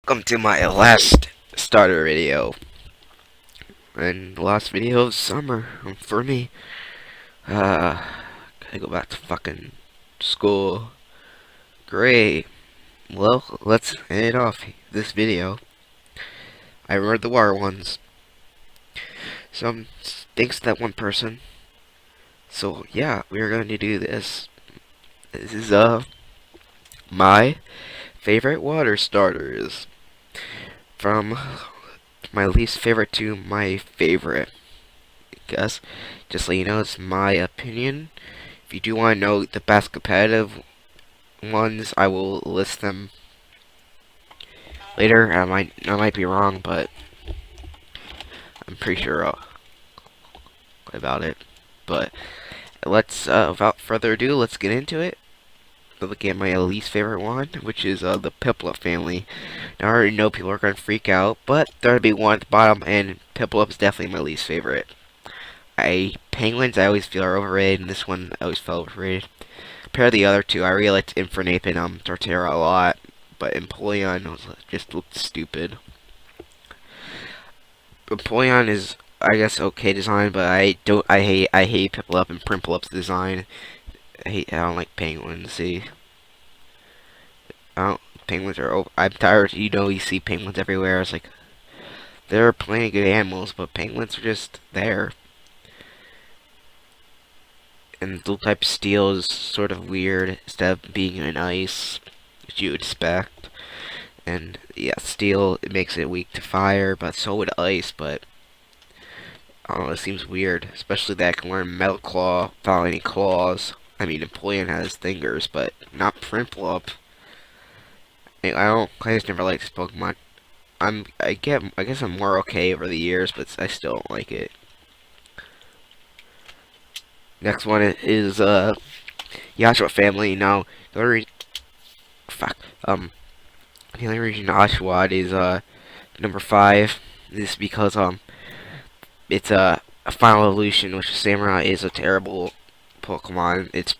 Welcome to my last starter video. And the last video of summer for me. Gotta go back to fucking school. Great. Well, let's end off this video. I read the Warter ones. So, thanks to that one person. So, yeah, we're going to do this. This is, my favorite water starters. From my least favorite to my favorite. Guess, just so you know, it's my opinion. If you do want to know the best competitive ones, I will list them later. I might be wrong, but I'm pretty sure about it. But let's, without further ado, let's get into it. Look at my least favorite one, which is the Piplup family. Now, I already know people are gonna freak out, but there'll be one at the bottom, and Piplup's definitely my least favorite. Penguins I always feel are overrated, and this one I always felt overrated. Compared to the other two, I really liked Infernape and Torterra a lot, but Empoleon just looked stupid. Empoleon is, I guess, okay design, but I hate Piplup and Primplup's design. I don't like penguins. See, penguins are over. I'm tired. You see penguins everywhere. It's like they're plenty good animals, but penguins are just there. And dual type steel is sort of weird instead of being in ice, which you would expect. And yeah, steel, it makes it weak to fire, but so would ice. But I don't know, it seems weird, especially that I can learn Metal Claw without any claws. I mean, Empoleon has fingers, but not Prinplup. I just never liked this Pokemon. I guess I'm more okay over the years, but I still don't like it. Next one is Yashua family. Now, the only the only reason Oshawott is number 5 is because it's a final evolution, which Samurai is a terrible Pokemon. It's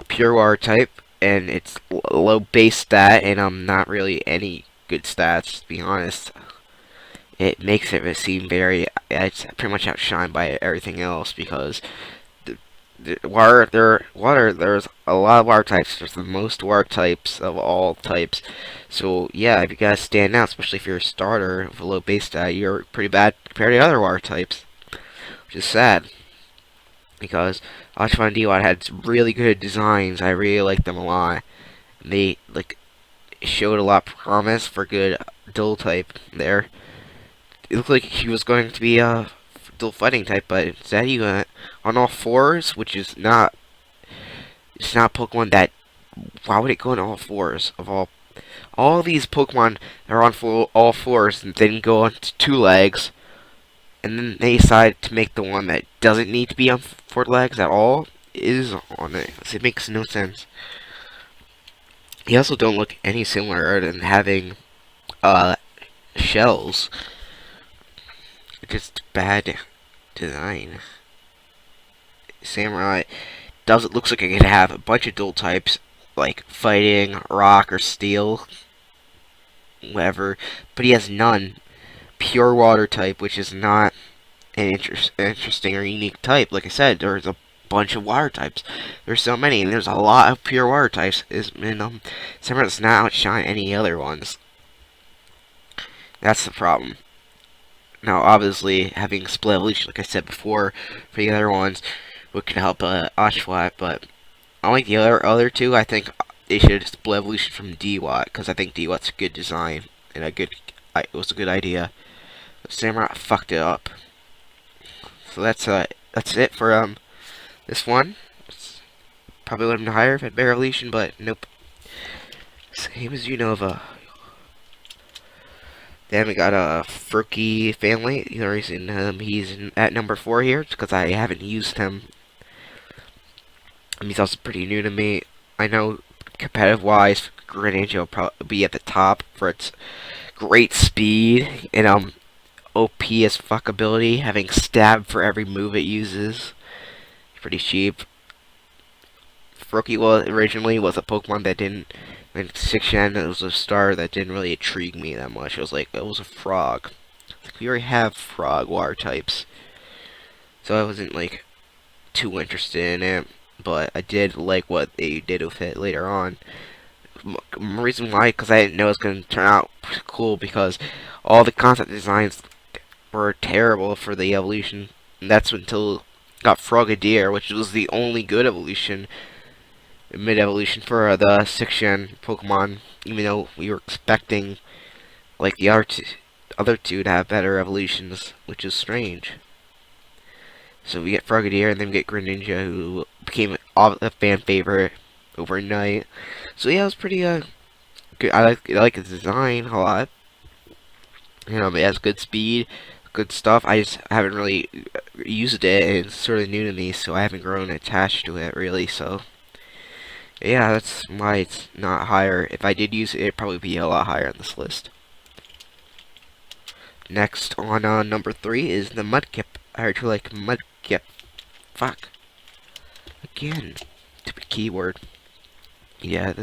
pure water type, and it's low base stat, and not really any good stats, to be honest. It makes it seem it's pretty much outshined by everything else, because there's a lot of water types. There's the most water types of all types. So yeah, if you guys stand out, especially if you're a starter with a low base stat, you're pretty bad compared to other water types, which is sad. Because Oshawott and Dewott had really good designs. I really liked them a lot. They showed a lot of promise for good dual type there. It looked like he was going to be a dual fighting type, but instead he went on all fours, which is not. It's not Pokemon that. Why would it go on all fours of all these Pokemon that are on all fours and then go on to 2 legs? And then they decide to make the one that doesn't need to be on 4 legs at all is on it. So it makes no sense. They also don't look any similar than having shells. Just bad design. Samurai looks like it could have a bunch of dual types like fighting, rock, or steel, whatever, but he has none. Pure water type, which is not an interesting or unique type. Like I said, there's a bunch of water types. There's so many, and there's a lot of pure water types. Samurai does not outshine any other ones. That's the problem. Now, obviously, having split evolution, like I said before, for the other ones, would could help Oshawott, but unlike the other two, I think they should split evolution from Dewott, because I think Dewott's a good design and it was a good idea. Samurai fucked it up. So that's it for this one. Probably would have been higher if I had better evolution, but nope. Same as Unova. Then we got a Furky family. The reason he's at number 4 here is because I haven't used him. He's also pretty new to me. I know competitive wise, Greninja will probably be at the top for its great speed and OP as fuck ability, having stab for every move it uses. Pretty cheap. Rookie was originally was a Pokemon that didn't. In 6th gen, it was a star that didn't really intrigue me that much. It was like it was a frog. Like, we already have frog water types, so I wasn't like too interested in it. But I did like what they did with it later on. Reason why, because I didn't know it was going to turn out cool, because all the concept designs were terrible for the evolution. And that's until got Frogadier, which was the only good evolution, mid-evolution for the 6th gen Pokemon, even though we were expecting like the other two to have better evolutions, which is strange. So we get Frogadier, and then we get Greninja, who became a fan favorite overnight. So yeah, it was pretty good. I like the design a lot. You know, it has good speed, good stuff. I just haven't really used it, and it's sort of new to me, so I haven't grown attached to it really. So yeah, that's why it's not higher. If I did use it, it'd probably be a lot higher on this list. Next on number 3 is the Mudkip. I heard you like Mudkip. Fuck. Again. Stupid keyword. Yeah,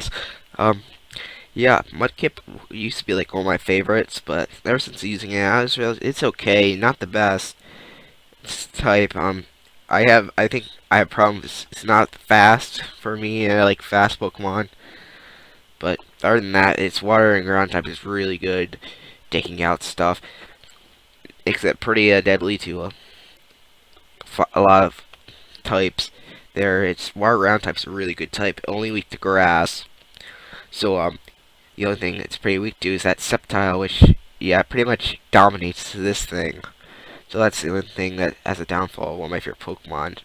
yeah, Mudkip used to be like one of my favorites, but ever since using it, I was realized it's okay, not the best. It's type, I think I have problems. It's not fast for me, and I like fast Pokemon. But other than that, its water and ground type is really good, taking out stuff. Except pretty deadly to a lot of types. Its water ground type's a really good type, only weak to grass. So the only thing it's pretty weak to is that Sceptile, which yeah pretty much dominates this thing. So that's the only thing that has a downfall. One of my favorite Pokemon.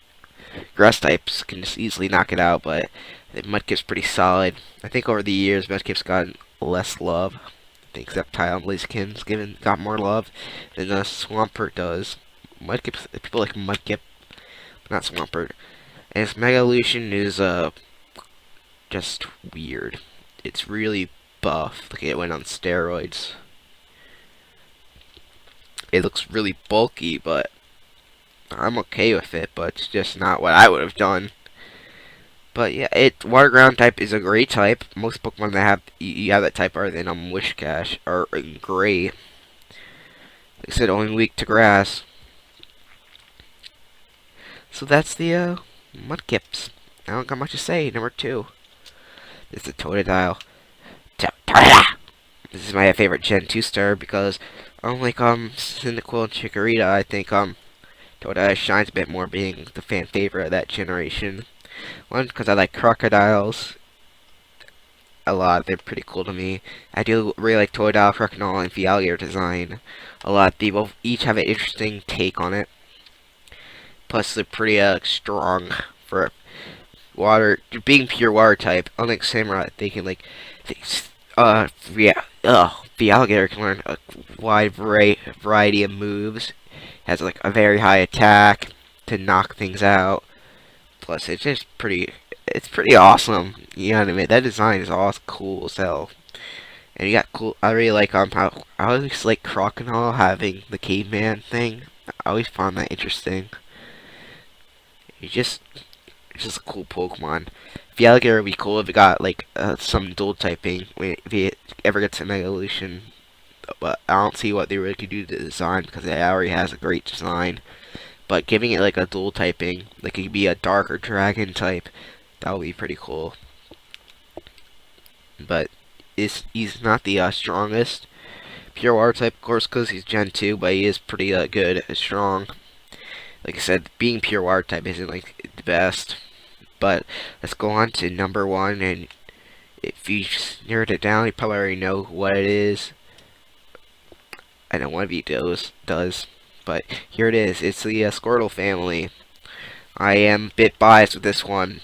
Grass types can just easily knock it out, but Mudkip's pretty solid. I think over the years Mudkip's gotten less love. I think Sceptile and Blaziken's got more love than Swampert does. Mudkip, people like Mudkip, but not Swampert. And its Mega Evolution is just weird. It's really buff. Like it went on steroids. It looks really bulky, but I'm okay with it. But it's just not what I would have done. But yeah, water ground type is a great type. Most Pokemon that have you have that type are in Whiscash or in Gray. Like I said, only weak to grass. So that's the Mudkips. I don't got much to say. Number 2 is the Totodile. This is my favorite Gen 2 star because unlike Cyndaquil and Chikorita, I think Totodile shines a bit more, being the fan favorite of that generation. One, because I like crocodiles a lot. They're pretty cool to me. I do really like Totodile, Crocodile, and Alligator design a lot. They both each have an interesting take on it. Plus, they're pretty strong for water, being pure water type. Unlike Samurai, they can like, the alligator can learn a wide variety of moves. Has like a very high attack to knock things out. Plus, it's pretty awesome. You know what I mean? That design is all cool as hell. And you got cool. I really like how I always like Crocodile having the caveman thing. I always found that interesting. It's just a cool Pokemon. The alligator would be cool if it got like some dual typing if it ever gets a Mega Evolution. But I don't see what they really could do to the design because it already has a great design. But giving it like a dual typing, like it could be a dark or dragon type, that would be pretty cool. But he's not the strongest pure water type, of course, because he's Gen 2, but he is pretty good and strong. Like I said, being pure water type isn't like the best. But let's go on to number 1, and if you narrowed it down, you probably already know what it is. I know one of you does, but here it is. It's the Squirtle family. I am a bit biased with this one.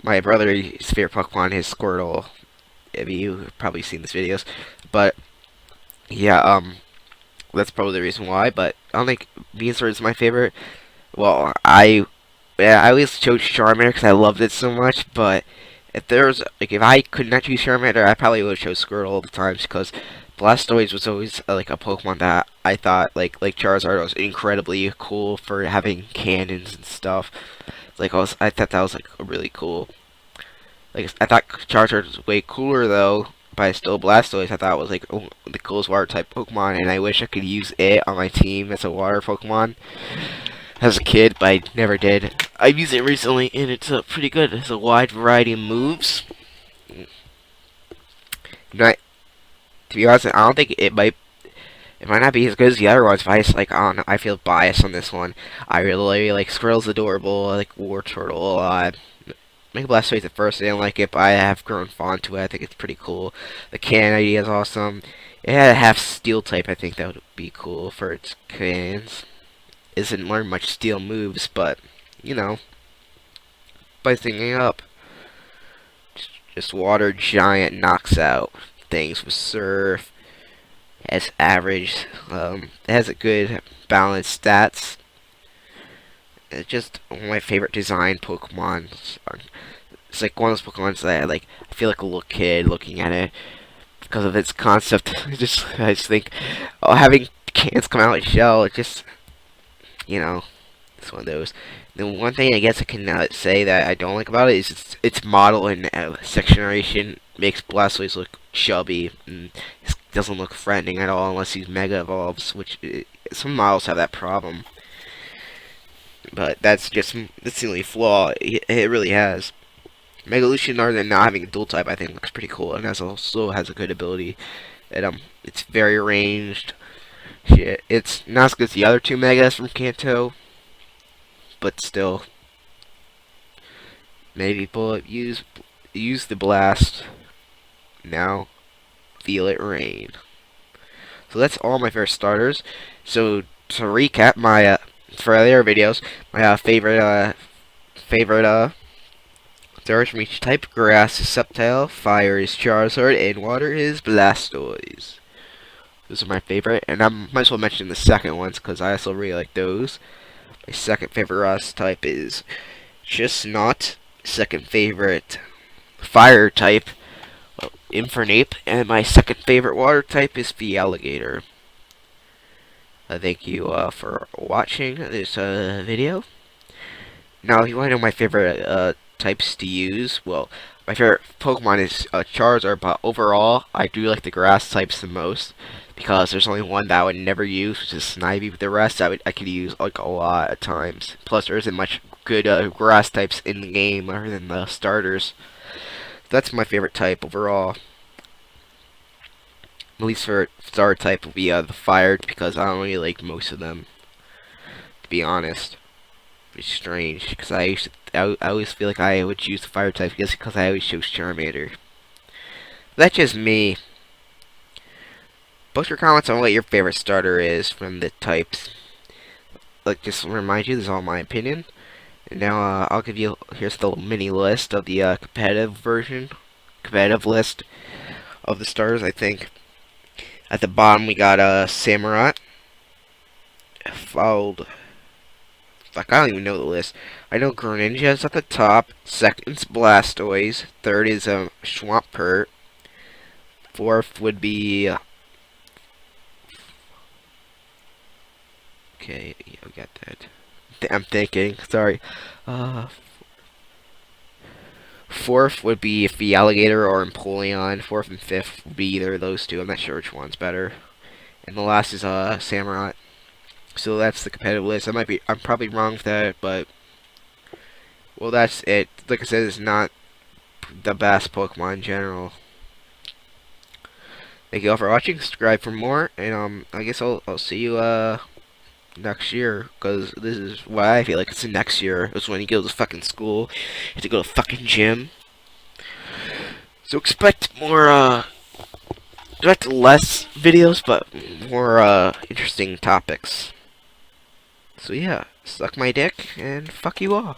My brother's favorite Pokemon is Squirtle. You've probably seen these videos, but yeah, that's probably the reason why. But I don't think Venusaur is my favorite. Well, I always chose Charmander because I loved it so much. But if I could not choose Charmander, I probably would have chose Squirtle all the times because Blastoise was always like a Pokemon that I thought like Charizard was incredibly cool for having cannons and stuff. I thought that was like really cool. Like I thought Charizard was way cooler though, but I still Blastoise I thought was like the coolest water type Pokemon, and I wish I could use it on my team as a water Pokemon as a kid, but I never did. I've used it recently, and it's pretty good. It has a wide variety of moves. Not, to be honest, I don't think it might not be as good as the other ones, but I just like I don't know, I feel biased on this one. I really like Squirrel's adorable. I like Warter a lot. Mega Blastoise at first I didn't like it, but I have grown fond to it. I think it's pretty cool. The cannon idea is awesome. It had a half steel type. I think that would be cool for its cannons. Isn't learn much steel moves, but you know, by thinking up, just water giant knocks out things with surf. Has average. It has a good balanced stats. It's just one of my favorite design Pokemon. It's like one of those Pokemon that I feel like a little kid looking at it because of its concept. I just think, oh, having cans come out of shell, it just, you know, it's one of those. The one thing I guess I can say that I don't like about it is its model and second generation makes Blastoise look chubby and it doesn't look threatening at all unless he Mega Evolves, which some models have that problem. But that's the only flaw it really has. Megalution, other than not having a dual type, I think looks pretty cool, and also has a good ability. It's very ranged. Shit, it's not as good as the other two Megas from Kanto, but still, many people use the blast. Now, feel it rain. So that's all my favorite starters. So to recap my for earlier videos, my favorite starters from each type: grass is Sceptile, fire is Charizard, and water is Blastoise. Those are my favorite, and I might as well mention the second ones because I also really like those. My second favorite grass type is just not. Second favorite fire type, Infernape, and my second favorite water type is the alligator. Thank you for watching this video. Now, if you want to know my favorite types to use, well, my favorite Pokemon is Charizard, but overall, I do like the grass types the most because there's only one that I would never use, which is Snivy. But the rest I could use like a lot of times. Plus, there isn't much good grass types in the game other than the starters. That's my favorite type overall. At least for starter type will be the fire because I don't really like most of them, to be honest. It's strange because I always feel like I would choose the fire type just because I always chose Charmander. That's just me. Post your comments on what your favorite starter is from the types. Like, just to remind you, this is all my opinion. And now I'll give you, here's the mini list of the competitive list of the starters. I think at the bottom we got Samurott, followed. Like, I don't even know the list. I know Greninja's at the top. Second's Blastoise. Third is Swampert. Fourth would be. Okay, yeah, we got that. I'm thinking. Sorry. Fourth would be the alligator or Empoleon. Fourth and fifth would be either of those two. I'm not sure which one's better. And the last is Samurott. So that's the competitive list. I'm probably wrong with that, but well, that's it. Like I said, it's not the best Pokemon in general. Thank you all for watching. Subscribe for more, and I guess I'll see you next year, because this is why I feel like it's the next year. It's when you go to fucking school, you have to go to fucking gym. So expect more expect less videos, but more interesting topics. So yeah, suck my dick, and fuck you all.